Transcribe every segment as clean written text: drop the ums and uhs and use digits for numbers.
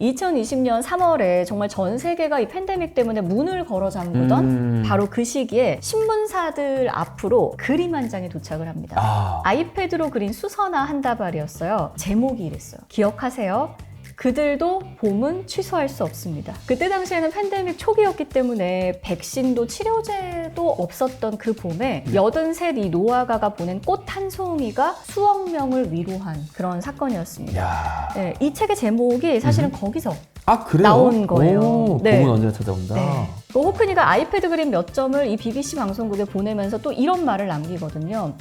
2020년 3월에 정말 전 세계가 이 팬데믹 때문에 문을 걸어 잠그던 바로 그 시기에 신문사들 앞으로 그림 한 장이 도착을 합니다. 아이패드로 그린 수서나 한 다발이었어요. 제목이 이랬어요. 기억하세요? 그들도 봄은 취소할 수 없습니다. 그때 당시에는 팬데믹 초기였기 때문에 백신도 치료제도 없었던 그 봄에 83 이 노아가가 보낸 꽃 한 송이가 수억 명을 위로한 그런 사건이었습니다. 네, 이 책의 제목이 사실은 거기서 그래요? 나온 거예요. 오, 네. 봄은 언제나 찾아온다. 네. 호크니가 아이패드 그림 몇 점을 이 BBC 방송국에 보내면서 또 이런 말을 남기거든요.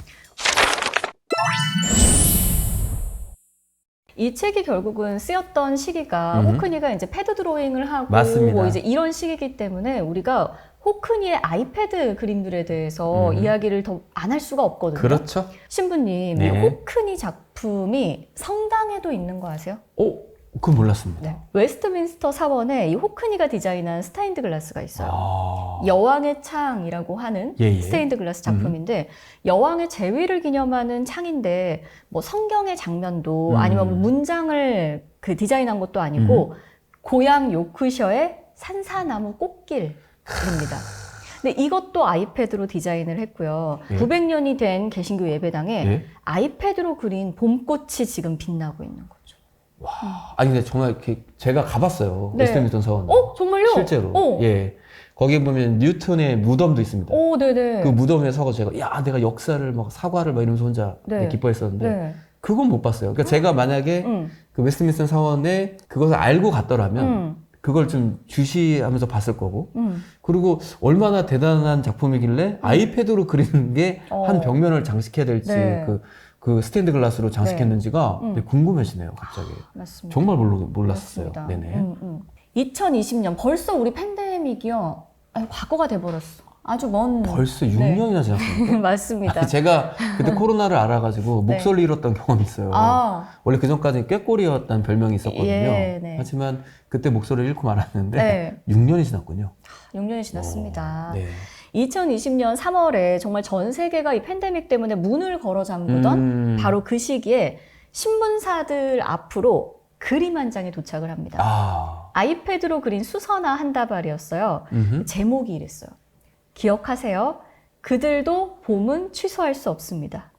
이 책이 결국은 쓰였던 시기가 호크니가 이제 패드 드로잉을 하고 맞습니다. 뭐 이제 이런 시기이기 때문에 우리가 호크니의 아이패드 그림들에 대해서 이야기를 더 안 할 수가 없거든요. 그렇죠. 신부님, 네. 이 호크니 작품이 성당에도 있는 거 아세요? 그건 몰랐습니다. 네. 웨스트민스터 사원에 이 호크니가 디자인한 스테인드 글라스가 있어요. 아. 여왕의 창이라고 하는 스테인드 글라스 작품인데 여왕의 재위를 기념하는 창인데 뭐 성경의 장면도 아니면 뭐 문장을 그 디자인한 것도 아니고 고향 요크셔의 산사나무 꽃길입니다. 근데 이것도 아이패드로 디자인을 했고요. 900년이 된 개신교 예배당에 아이패드로 그린 봄꽃이 지금 빛나고 있는 거죠. 와, 아니 근데 정말 이렇게 제가 가봤어요. 네. 웨스트민스터 서원. 정말요? 실제로. 예. 거기 보면 뉴턴의 무덤도 있습니다. 네네. 그 무덤에 서서 제가 내가 역사를 막 사과를 막 이러면서 혼자 기뻐했었는데 그건 못 봤어요. 그러니까 제가 만약에 그 웨스트민스터 서원에 그것을 알고 갔더라면 그걸 좀 주시하면서 봤을 거고 그리고 얼마나 대단한 작품이길래 아이패드로 그리는 게 한 벽면을 장식해야 될지 그 스테인드 글라스로 장식했는지가 궁금해지네요, 갑자기. 맞습니다. 정말 몰랐어요. 맞습니다. 네네. 2020년 벌써 우리 팬데믹이요. 과거가 돼버렸어. 아주 먼. 벌써 6년이나 지났습니다. 맞습니다. 제가 그때 코로나를 알아가지고 목소리 잃었던 경험이 있어요. 원래 그 전까지는 꾀꼬리였다는 별명이 있었거든요. 하지만 그때 목소리를 잃고 말았는데 6년이 지났군요. 6년이 지났습니다. 2020년 3월에 정말 전 세계가 이 팬데믹 때문에 문을 걸어 잠그던 바로 그 시기에 신문사들 앞으로 그림 한 장이 도착을 합니다. 아이패드로 그린 수서나 한 다발이었어요. 제목이 이랬어요. 기억하세요? 그들도 봄은 취소할 수 없습니다.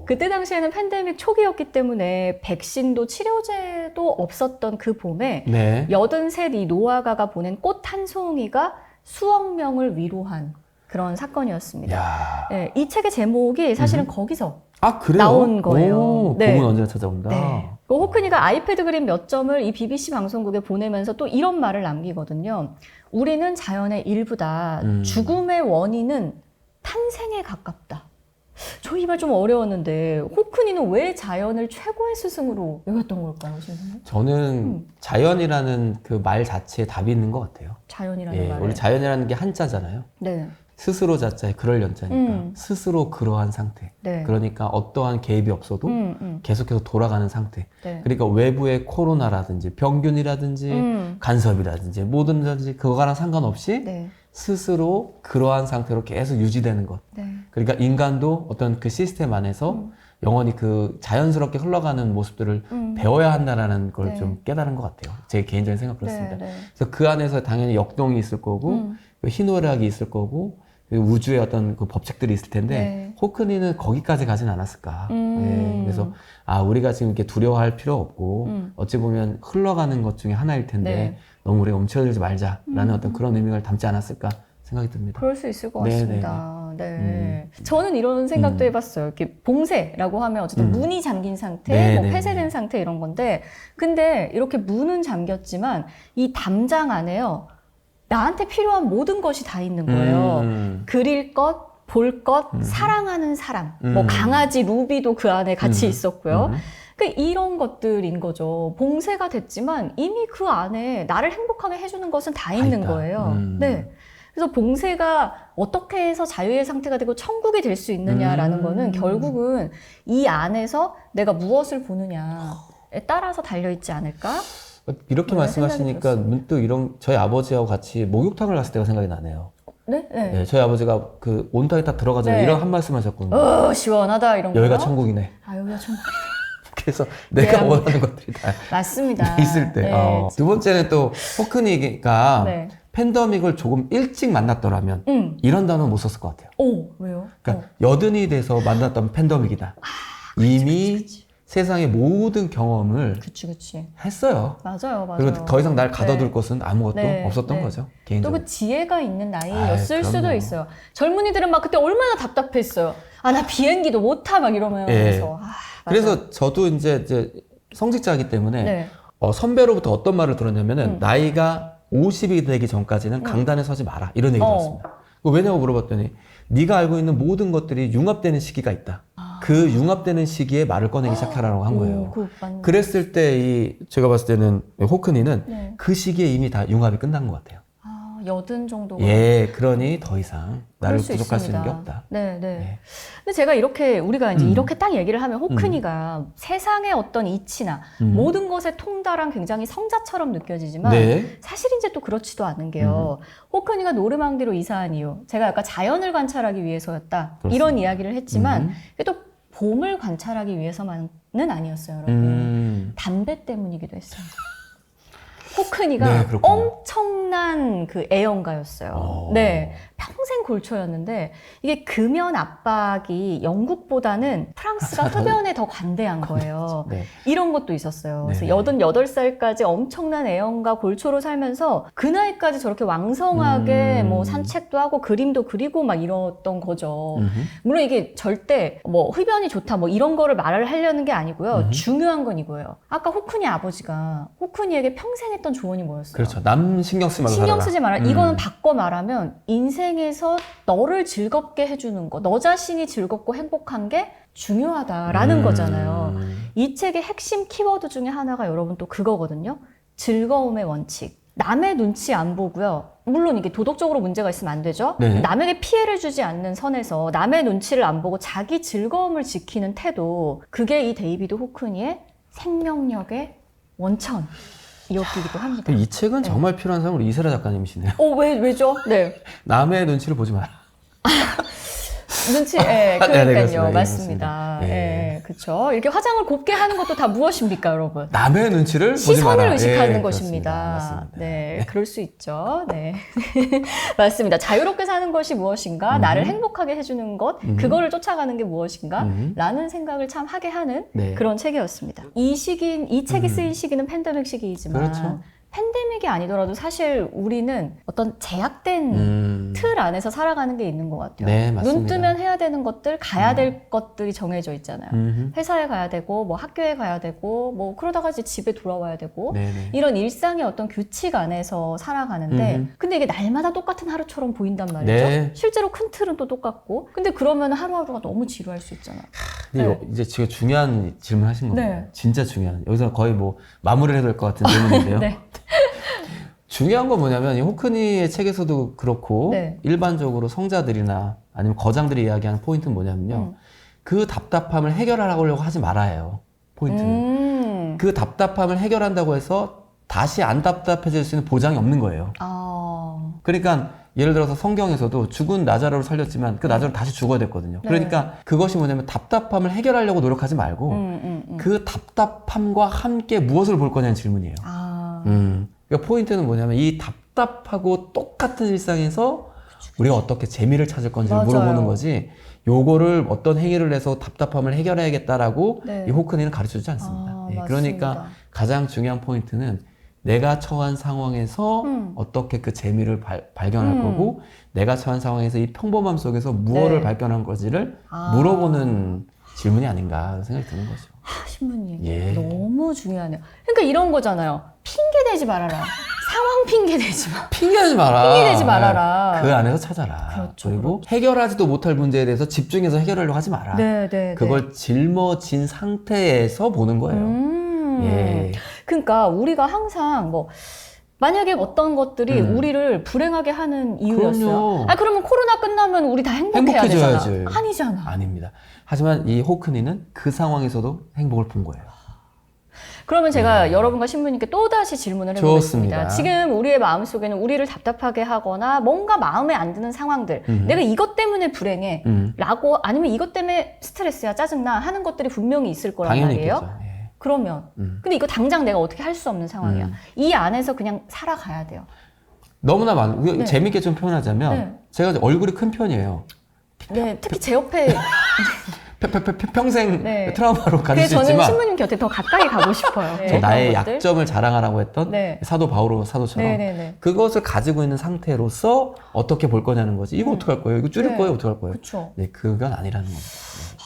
그때 당시에는 팬데믹 초기였기 때문에 백신도 치료제도 없었던 그 봄에 83 이 노아가가 보낸 꽃 한 송이가 수억 명을 위로한 그런 사건이었습니다. 네, 이 책의 제목이 사실은 거기서 그래요? 나온 거예요. 봄은 언제나 찾아온다. 호크니가 아이패드 그림 몇 점을 이 BBC 방송국에 보내면서 또 이런 말을 남기거든요. 우리는 자연의 일부다. 죽음의 원인은 탄생에 가깝다. 저 이 말 좀 어려웠는데 호크니는 왜 자연을 최고의 스승으로 여겼던 걸까요, 선생님? 저는 자연이라는 그 말 자체에 답이 있는 것 같아요. 자연이라는 말에. 원래 자연이라는 게 한자잖아요. 스스로 자자에 그럴 연자니까 스스로 그러한 상태. 그러니까 어떠한 개입이 없어도 계속해서 돌아가는 상태. 그러니까 외부의 코로나라든지 병균이라든지 간섭이라든지 뭐든지 그거랑 상관없이 스스로 그러한 상태로 계속 유지되는 것. 그러니까 인간도 어떤 그 시스템 안에서 영원히 그 자연스럽게 흘러가는 모습들을 배워야 한다라는 걸 좀 깨달은 것 같아요. 제 개인적인 생각 그렇습니다. 그래서 그 안에서 당연히 역동이 있을 거고 희노애락이 있을 거고 우주의 어떤 그 법칙들이 있을 텐데 호크니는 거기까지 가진 않았을까. 그래서 우리가 지금 이렇게 두려워할 필요 없고 어찌 보면 흘러가는 것 중에 하나일 텐데 너무 우리가 움츠러들지 말자라는 어떤 그런 의미를 담지 않았을까 생각이 듭니다. 그럴 수 있을 것 같습니다. 저는 이런 생각도 해봤어요. 이렇게 봉쇄라고 하면 어쨌든 문이 잠긴 상태, 뭐 폐쇄된 상태 이런 건데, 근데 이렇게 문은 잠겼지만 이 담장 안에요. 나한테 필요한 모든 것이 다 있는 거예요. 그릴 것, 볼 것, 사랑하는 사람, 뭐 강아지 루비도 그 안에 같이 있었고요. 이런 것들인 거죠. 봉쇄가 됐지만 이미 그 안에 나를 행복하게 해주는 것은 다 있는 거예요. 그래서 봉쇄가 어떻게 해서 자유의 상태가 되고 천국이 될 수 있느냐라는 거는 결국은 이 안에서 내가 무엇을 보느냐에 따라서 달려있지 않을까? 이렇게 말씀하시니까 문득 저희 아버지하고 같이 목욕탕을 갔을 때가 생각이 나네요. 저희 아버지가 그 온탕에 딱 들어가자마자 이런 한 말씀 하셨거든요. 시원하다 이런 거. 여기가 천국이네. 여기가 천국이네. 그래서 내가 원하는 것들이 다 맞습니다. 있을 때. 네. 두 번째는 또 호크니가 네. 팬데믹을 조금 일찍 만났더라면 이런 단어 못 썼을 것 같아요. 오, 왜요? 그러니까 여든이 돼서 만났던 팬데믹이다. 이미 그치. 세상의 모든 경험을 그치. 했어요. 맞아요. 그리고 더 이상 날 가둬둘 네. 것은 아무것도 네. 없었던 네. 거죠. 또 개인적으로. 그 지혜가 있는 나이였을 그럼요. 수도 있어요. 젊은이들은 막 그때 얼마나 답답했어요. 아, 나 비행기도 못 타, 막 이러면서. 예. 그래서 저도 이제 성직자이기 때문에 네. 선배로부터 어떤 말을 들었냐면은 나이가 50이 되기 전까지는 강단에 서지 마라 이런 얘기 들었습니다. 왜냐고 물어봤더니 네가 알고 있는 모든 것들이 융합되는 시기가 있다. 그 융합되는 시기에 말을 꺼내기 시작하라고 한 거예요. 그랬을 때 제가 봤을 때는 호크니는 네. 그 시기에 이미 다 융합이 끝난 것 같아요. 여든 정도가. 예, 그러니 더 이상 나를 그럴 수 부족할 수 있는 게 있습니다. 없다. 네. 네. 근데 제가 우리가 이제 이렇게 딱 얘기를 하면 호크니가 세상의 어떤 이치나 모든 것에 통달한 굉장히 성자처럼 느껴지지만 네. 사실 이제 또 그렇지도 않은 게요. 호크니가 노르망디로 이사한 이유, 제가 아까 자연을 관찰하기 위해서였다. 그렇습니다. 이런 이야기를 했지만 그게 또 봄을 관찰하기 위해서만은 아니었어요, 여러분. 담배 때문이기도 했어요. 호크니가 네, 그렇군요. 엄청난 그 애연가였어요. 네. 평생 골초였는데 이게 금연 압박이 영국보다는 프랑스가 흡연에 더 관대한 거예요. 네. 이런 것도 있었어요. 그래서 네네. 88살까지 엄청난 애연가 골초로 살면서 그 나이까지 저렇게 왕성하게 뭐 산책도 하고 그림도 그리고 막 이랬던 거죠. 물론 이게 절대 뭐 흡연이 좋다 뭐 이런 거를 말을 하려는 게 아니고요. 중요한 건 이거예요. 아까 호크니 아버지가 호크니에게 평생 했던 조언이 뭐였어요? 그렇죠. 남 신경 쓰지 말고 신경 살아라. 쓰지 마라. 이거는 바꿔 말하면 인생에서 너를 즐겁게 해주는 거, 너 자신이 즐겁고 행복한 게 중요하다라는 거잖아요. 이 책의 핵심 키워드 중에 하나가 여러분 또 그거거든요. 즐거움의 원칙. 남의 눈치 안 보고요. 물론 이게 도덕적으로 문제가 있으면 안 되죠. 네. 남에게 피해를 주지 않는 선에서 남의 눈치를 안 보고 자기 즐거움을 지키는 태도. 그게 이 데이비드 호크니의 생명력의 원천. 이었기도 합니다. 이 책은 정말 필요한 사람으로 이세라 작가님이시네요. 왜죠? 네. 남의 눈치를 보지 마라. 눈치, 네, 그러니까요. 그렇습니다. 맞습니다. 그렇죠. 이렇게 화장을 곱게 하는 것도 다 무엇입니까, 여러분? 남의 눈치를 보지 시선을 마라. 의식하는 그렇습니다. 것입니다. 맞습니다. 네, 그럴 수 있죠. 네. 맞습니다. 자유롭게 사는 것이 무엇인가? 나를 행복하게 해주는 것, 그거를 쫓아가는 게 무엇인가? 라는 생각을 참 하게 하는 그런 책이었습니다. 이 책이 쓰인 시기는 팬데믹 시기이지만, 그렇죠. 팬데믹이 아니더라도 사실 우리는 어떤 제약된 틀 안에서 살아가는 게 있는 것 같아요. 네, 맞습니다. 눈 뜨면 해야 되는 것들, 가야 될 것들이 정해져 있잖아요. 회사에 가야 되고, 뭐 학교에 가야 되고, 뭐 그러다가 이제 집에 돌아와야 되고, 네네. 이런 일상의 어떤 규칙 안에서 살아가는데, 근데 이게 날마다 똑같은 하루처럼 보인단 말이죠. 네. 실제로 큰 틀은 또 똑같고, 근데 그러면 하루하루가 너무 지루할 수 있잖아요. 근데 이제 지금 중요한 질문 하신 겁니다. 네. 진짜 중요한. 여기서 거의 뭐 마무리를 해야 될 것 같은 질문인데요. 네. 중요한 건 뭐냐면 이 호크니의 책에서도 그렇고 네. 일반적으로 성자들이나 아니면 거장들이 이야기하는 포인트는 뭐냐면요. 그 답답함을 해결하려고 하지 말아요. 포인트는. 그 답답함을 해결한다고 해서 다시 안 답답해질 수 있는 보장이 없는 거예요. 그러니까 예를 들어서 성경에서도 죽은 나자로를 살렸지만 그 나자로 다시 죽어야 됐거든요. 네. 그러니까 그것이 뭐냐면 답답함을 해결하려고 노력하지 말고 그 답답함과 함께 무엇을 볼 거냐는 질문이에요. 그러니까 포인트는 뭐냐면 이 답답하고 똑같은 일상에서 우리가 어떻게 재미를 찾을 건지를 물어보는 거지, 요거를 어떤 행위를 해서 답답함을 해결해야겠다라고 이 호크니는 가르쳐주지 않습니다. 그러니까 가장 중요한 포인트는 내가 처한 상황에서 어떻게 그 재미를 발견할 거고, 내가 처한 상황에서 이 평범함 속에서 무엇을 발견한 건지를 물어보는 질문이 아닌가 생각이 드는 거죠. 신부님, 너무 중요하네요. 그러니까 이런 거잖아요. 핑계 대지 말아라. 상황 핑계 대지 마. 핑계하지 마라. 핑계 대지 말아라. 그 안에서 찾아라. 그렇죠, 그리고 해결하지도 못할 문제에 대해서 집중해서 해결하려고 하지 마라. 그걸 짊어진 상태에서 보는 거예요. 그러니까 우리가 항상 뭐 만약에 어떤 것들이 우리를 불행하게 하는 이유였어요. 그러면 코로나 끝나면 우리 다 행복해야 되잖아. 아니잖아. 아닙니다. 하지만 이 호크니는 그 상황에서도 행복을 본 거예요. 그러면 제가 여러분과 신부님께 또다시 질문을 해보겠습니다. 좋습니다. 지금 우리의 마음속에는 우리를 답답하게 하거나 뭔가 마음에 안 드는 상황들, 내가 이것 때문에 불행해 라고, 아니면 이것 때문에 스트레스야, 짜증나 하는 것들이 분명히 있을 거란 당연히 말이에요. 있겠죠. 그러면 근데 이거 당장 내가 어떻게 할 수 없는 상황이야. 이 안에서 그냥 살아가야 돼요. 너무나 네. 재밌게 좀 표현하자면 네. 제가 얼굴이 큰 편이에요. 네, 특히 제 옆에 평생 네. 트라우마로 가질 수 있지만 저는 신부님 곁에 더 가까이 가고 싶어요. 네. 나의 약점을 자랑하라고 했던 네. 사도 바오로 사도처럼 네네네. 그것을 가지고 있는 상태로서 어떻게 볼 거냐는 거지. 이거 어떡할 거예요? 이거 줄일 거예요? 어떡할 거예요? 그쵸. 네, 그건 아니라는 겁니다.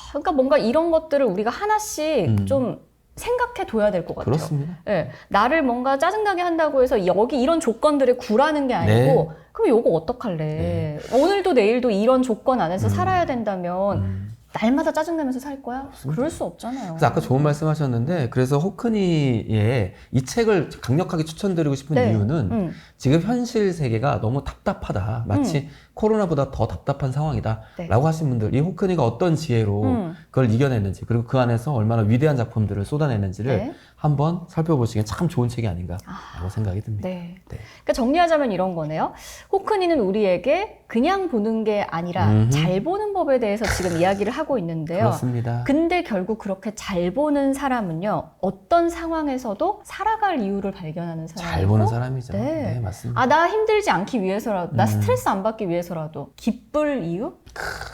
그러니까 뭔가 이런 것들을 우리가 하나씩 좀 생각해 둬야 될 것 같아요. 그렇습니다. 네, 나를 뭔가 짜증나게 한다고 해서 여기 이런 조건들에 굴하는 게 아니고 네. 그럼 요거 어떡할래? 네. 오늘도 내일도 이런 조건 안에서 살아야 된다면 날마다 짜증내면서 살 거야? 맞습니다. 그럴 수 없잖아요. 그래서 아까 좋은 말씀 하셨는데 그래서 호크니의 이 책을 강력하게 추천드리고 싶은 네. 이유는 지금 현실 세계가 너무 답답하다. 마치 코로나보다 더 답답한 상황이다 네. 라고 하신 분들, 이 호크니가 어떤 지혜로 그걸 이겨냈는지, 그리고 그 안에서 얼마나 위대한 작품들을 쏟아내는지를 네. 한번 살펴보시기엔 참 좋은 책이 아닌가라고 생각이 듭니다. 네. 네. 그러니까 정리하자면 이런 거네요. 호크니는 우리에게 그냥 보는 게 아니라 잘 보는 법에 대해서 지금 이야기를 하고 있는데요. 그렇습니다. 근데 결국 그렇게 잘 보는 사람은요, 어떤 상황에서도 살아갈 이유를 발견하는 사람이고 잘 보는 사람이죠. 네, 네 맞습니다. 아, 나 힘들지 않기 위해서라도, 나 스트레스 안 받기 위해서라도 기쁠 이유?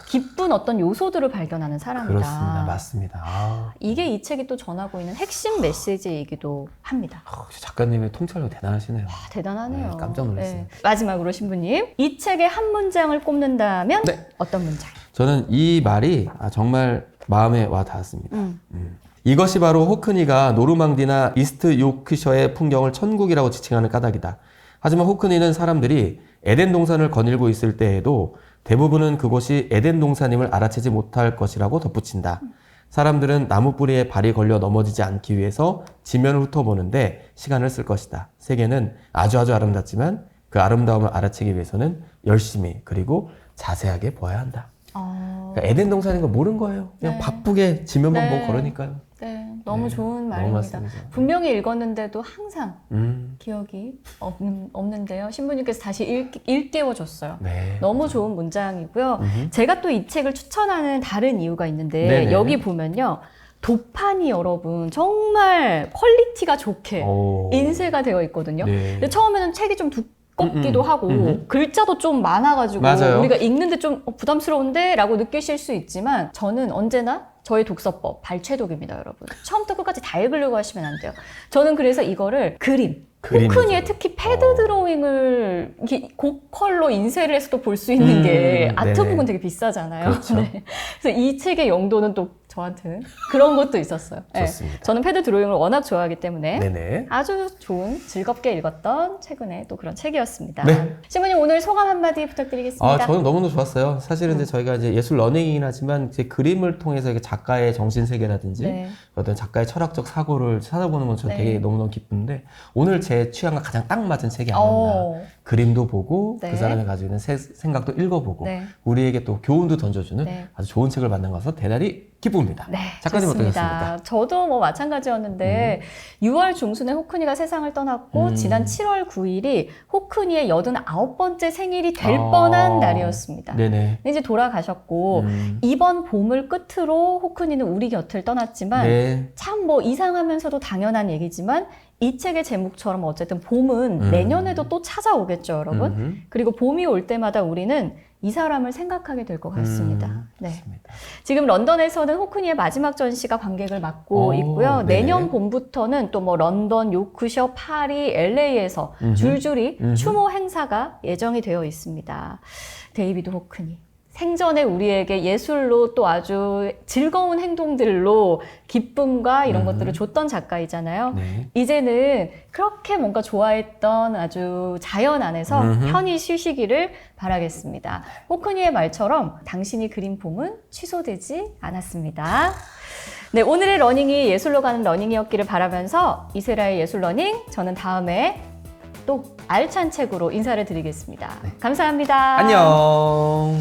기쁜 어떤 요소들을 발견하는 사람이다. 그렇습니다. 맞습니다. 아. 이게 이 책이 또 전하고 있는 핵심 메시지이기도 합니다. 작가님의 통찰력 대단하시네요. 아, 대단하네요. 네, 깜짝 놀랐어요. 네. 마지막으로 신부님, 이 책의 한 문장을 꼽는다면 네. 어떤 문장? 저는 이 말이 정말 마음에 와 닿았습니다. 이것이 바로 호크니가 노르망디나 이스트 요크셔의 풍경을 천국이라고 지칭하는 까닭이다. 하지만 호크니는 사람들이 에덴 동산을 거닐고 있을 때에도 대부분은 그곳이 에덴 동산임을 알아채지 못할 것이라고 덧붙인다. 사람들은 나무 뿌리에 발이 걸려 넘어지지 않기 위해서 지면을 훑어보는데 시간을 쓸 것이다. 세계는 아주 아름답지만 그 아름다움을 알아채기 위해서는 열심히 그리고 자세하게 보아야 한다. 그러니까 에덴 동산인 걸 모르는 거예요. 그냥 네. 바쁘게 지면만 보고 걸으니까요. 네, 너무 좋은 말입니다. 분명히 읽었는데도 항상 기억이 없는데요. 신부님께서 다시 일깨워줬어요. 네. 너무 좋은 문장이고요. 제가 또 이 책을 추천하는 다른 이유가 있는데 네네. 여기 보면요. 도판이 여러분 정말 퀄리티가 좋게 인쇄가 되어 있거든요. 네. 근데 처음에는 책이 좀 두껍기도 하고 글자도 좀 많아가지고 맞아요. 우리가 읽는데 좀 부담스러운데 라고 느끼실 수 있지만 저는 언제나 저의 독서법 발췌독입니다, 여러분. 처음부터 끝까지 다 읽으려고 하시면 안 돼요. 저는 그래서 이거를 호크니에 특히 패드 드로잉을 고컬로 인쇄를 해서도 볼 수 있는 게 아트북은 되게 비싸잖아요. 그렇죠. 네. 그래서 이 책의 용도는 또 저한테는 그런 것도 있었어요. 좋습니다. 네. 저는 패드 드로잉을 워낙 좋아하기 때문에 네네. 아주 좋은 즐겁게 읽었던 최근에 또 그런 책이었습니다. 네. 신부님 오늘 소감 한마디 부탁드리겠습니다. 저는 너무너무 좋았어요. 사실은 이제 저희가 이제 예술 러닝이긴 하지만 이제 그림을 통해서 작가의 정신 세계라든지 네. 어떤 작가의 철학적 사고를 찾아보는 건 저는 네. 되게 너무너무 기쁜데 오늘 제 취향과 가장 딱 맞은 책이 아니었나. 그림도 보고 네. 그 사람이 가지고 있는 생각도 읽어보고 네. 우리에게 또 교훈도 던져주는 네. 아주 좋은 책을 만난 것은 대단히 기쁩니다. 네, 작가님 어떠셨습니까? 저도 뭐 마찬가지였는데 6월 중순에 호크니가 세상을 떠났고 지난 7월 9일이 호크니의 89번째 생일이 될 뻔한 날이었습니다. 네네. 근데 이제 돌아가셨고 이번 봄을 끝으로 호크니는 우리 곁을 떠났지만 네. 참 뭐 이상하면서도 당연한 얘기지만 이 책의 제목처럼 어쨌든 봄은 내년에도 또 찾아오겠죠, 여러분. 그리고 봄이 올 때마다 우리는 이 사람을 생각하게 될 것 같습니다. 네. 지금 런던에서는 호크니의 마지막 전시가 관객을 맡고 있고요. 네. 내년 봄부터는 또 뭐 런던, 요크셔, 파리, LA에서 줄줄이 추모 행사가 예정이 되어 있습니다. 데이비드 호크니. 생전에 우리에게 예술로 또 아주 즐거운 행동들로 기쁨과 이런 것들을 줬던 작가이잖아요. 네. 이제는 그렇게 뭔가 좋아했던 아주 자연 안에서 편히 쉬시기를 바라겠습니다. 호크니의 말처럼 당신이 그린 봄은 취소되지 않았습니다. 네, 오늘의 러닝이 예술로 가는 러닝이었기를 바라면서 이세라의 예술 러닝, 저는 다음에 또 알찬 책으로 인사를 드리겠습니다. 네. 감사합니다. 안녕.